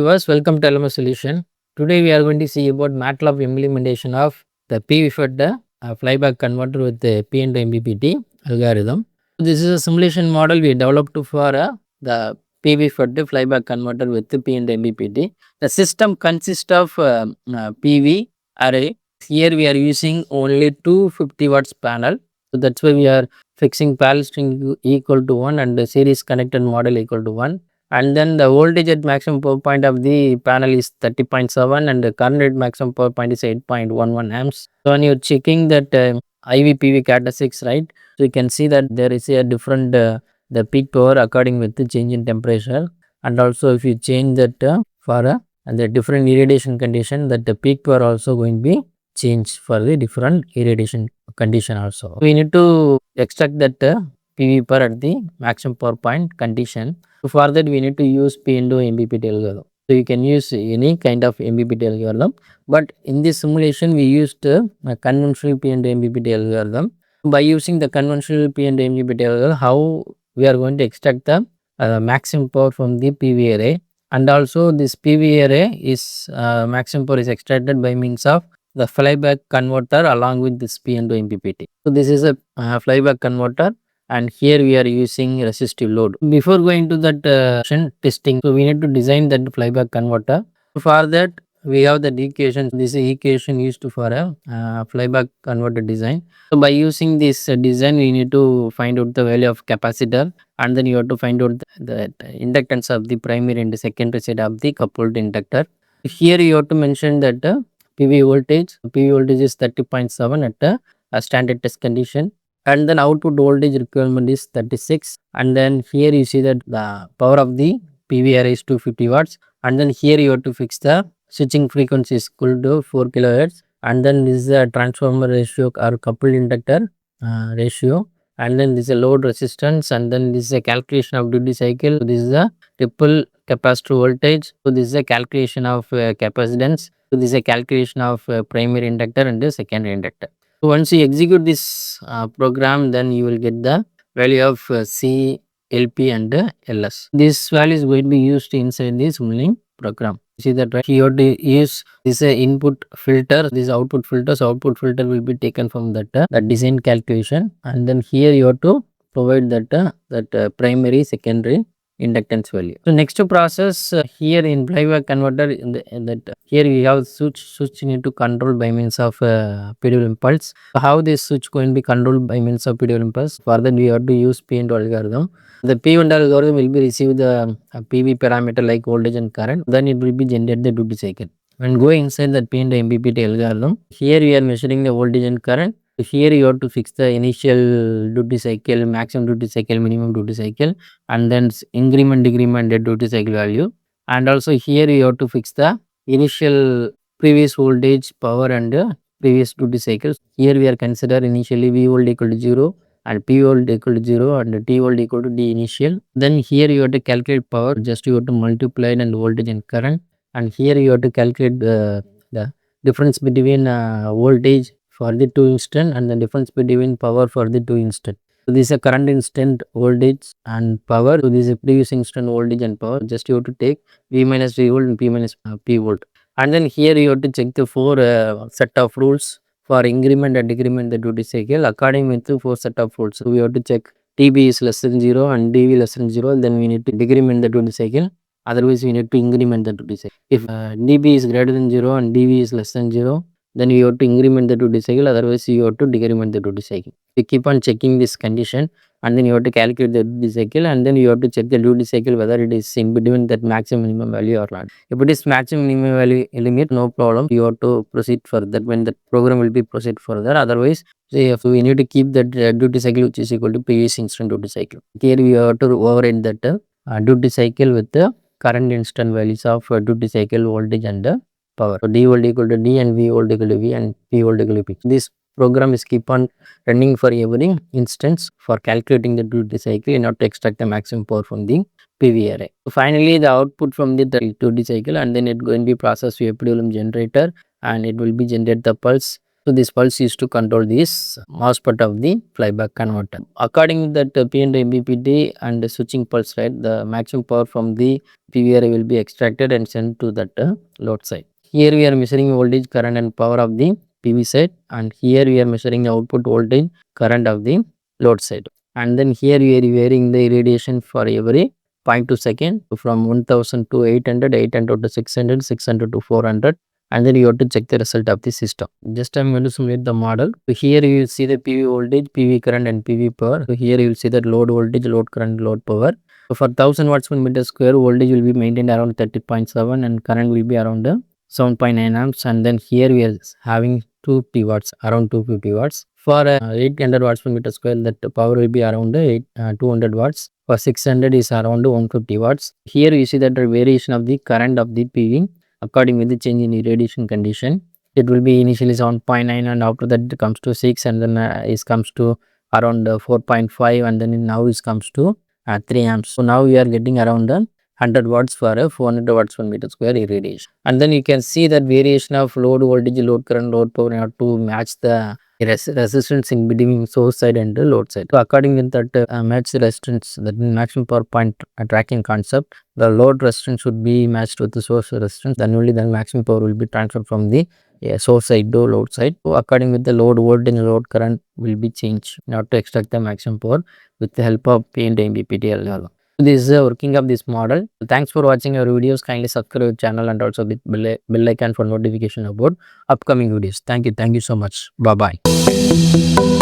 viewers, welcome to LMS Solution. Today we are going to see about MATLAB implementation of the PV fed flyback converter with the P&O MPPT algorithm. This is a simulation model we developed for the PV fed flyback converter with the P&O MPPT. The system consists of PV array. Here we are using only 250 watts panel. So that's why we are fixing parallel string equal to 1 and the series connected model equal to 1. And then the voltage at maximum power point of the panel is 30.7 and the current at maximum power point is 8.11 amps. So when you're checking that IV PV characteristics, right, so you can see that there is a different the peak power according with the change in temperature, and also if you change that for the different irradiation condition, that the peak power also going to be changed for the different irradiation condition also. We need to extract that PV power at the maximum power point condition. So for that we need to use P&O MPPT algorithm. So you can use any kind of MPPT algorithm, but in this simulation we used a conventional P&O MPPT algorithm. By using the conventional P&O MPPT algorithm, how we are going to extract the maximum power from the PV array, and also this PV array is maximum power is extracted by means of the flyback converter along with this P&O MPPT. So this is a flyback converter, and here we are using resistive load. Before going to that testing, so we need to design that flyback converter. For that we have the equation. This is equation used for a flyback converter design. So by using this design, we need to find out the value of capacitor, and then you have to find out the inductance of the primary and the secondary side of the coupled inductor. Here you have to mention that PV voltage is 30.7 at a standard test condition, and then output voltage requirement is 36, and then here you see that the power of the PV array is 250 watts, and then here you have to fix the switching frequency is equal to 4 kilohertz, and then this is a transformer ratio or coupled inductor ratio, and then this is a load resistance, and then this is a calculation of duty cycle. This is a ripple capacitor voltage. So this is a calculation of capacitance. So this is a calculation of primary inductor and the secondary inductor. So once you execute this program, then you will get the value of C, LP and LS. This value is going to be used inside the Simulink program. See that, right? You have to use this input filter, this output filter. So output filter will be taken from that design calculation, and then here you have to provide that primary, secondary inductance value. So next to process here in flyback converter, here we have switch need to control by means of PWM impulse. So how this switch going to be controlled by means of PWM impulse? For that we have to use P&O algorithm. The P&O algorithm will be receive the PV parameter like voltage and current, then it will be generate the duty cycle. When go inside that P&O MPPT algorithm, here we are measuring the voltage and current. Here you have to fix the initial duty cycle, maximum duty cycle, minimum duty cycle, and then increment, decrement, duty cycle value. And also here you have to fix the initial previous voltage, power and previous duty cycles. Here we are consider initially V volt equal to 0 and P volt equal to 0 and T volt equal to D initial. Then here you have to calculate power, just you have to multiply and voltage and current. And here you have to calculate the difference between voltage for the 2 instant and the difference between power for the 2 instant. So this is a current instant voltage and power. So this is a previous instant voltage and power. Just you have to take V minus V volt and P minus P volt. And then here you have to check the 4 set of rules for increment and decrement the duty cycle according with the 4 set of rules. So we have to check TB is less than 0 and DV less than 0. Then we need to decrement the duty cycle. Otherwise we need to increment the duty cycle. If DB is greater than 0 and DV is less than 0, then you have to increment the duty cycle, otherwise you have to decrement the duty cycle. You keep on checking this condition, and then you have to calculate the duty cycle, and then you have to check the duty cycle whether it is in between that maximum minimum value or not. If it is maximum minimum value limit, no problem, you have to proceed further when the program will be proceed further. Otherwise, if we need to keep that duty cycle which is equal to previous instant duty cycle. Here we have to override that duty cycle with the current instant values of duty cycle, voltage and power. So D volt equal to D and V volt equal to V and P volt equal to P. This program is keep on running for every instance for calculating the duty cycle in order to extract the maximum power from the PV array. So finally the output from the duty cycle, and then it going to be processed to a PWM generator, and it will be generate the pulse So this pulse is to control this MOSFET of the flyback converter. According to that P&O MPPT and the switching pulse, right, the maximum power from the PV array will be extracted and sent to that load side. Here we are measuring voltage, current and power of the PV side, and here we are measuring the output voltage, current of the load side. And then here we are varying the irradiation for every 0.2 second from 1000 to 800, 800 to 600, 600 to 400, and then you have to check the result of the system. Just I am going to simulate the model. So here you will see the PV voltage, PV current and PV power. So here you will see that load voltage, load current, load power. So for 1000 watts per meter square, voltage will be maintained around 30.7 and current will be around 7.9 amps, and then here we are having 250 watts, around 250 watts. For 800 watts per meter square, that power will be around 200 watts. For 600 is around 150 watts. Here you see that the variation of the current of the PV according with the change in irradiation condition. It will be initially 7.9 and after that it comes to 6 and then it comes to around 4.5 and then now it comes to 3 amps. So now we are getting around 100 watts for a 400 watts per meter square irradiation. And then you can see that variation of load voltage, load current, load power have to match the resistance in between source side and the load side. So according with that match resistance, that maximum power point tracking concept, the load resistance should be matched with the source resistance, then only the maximum power will be transferred from the source side to load side. So according with the load voltage and load current will be changed in order to extract the maximum power with the help of P&O MPPT algorithm. This is the working of this model. Thanks for watching our videos. Kindly subscribe our channel and also hit bell icon for notification about upcoming videos. Thank you so much. Bye bye.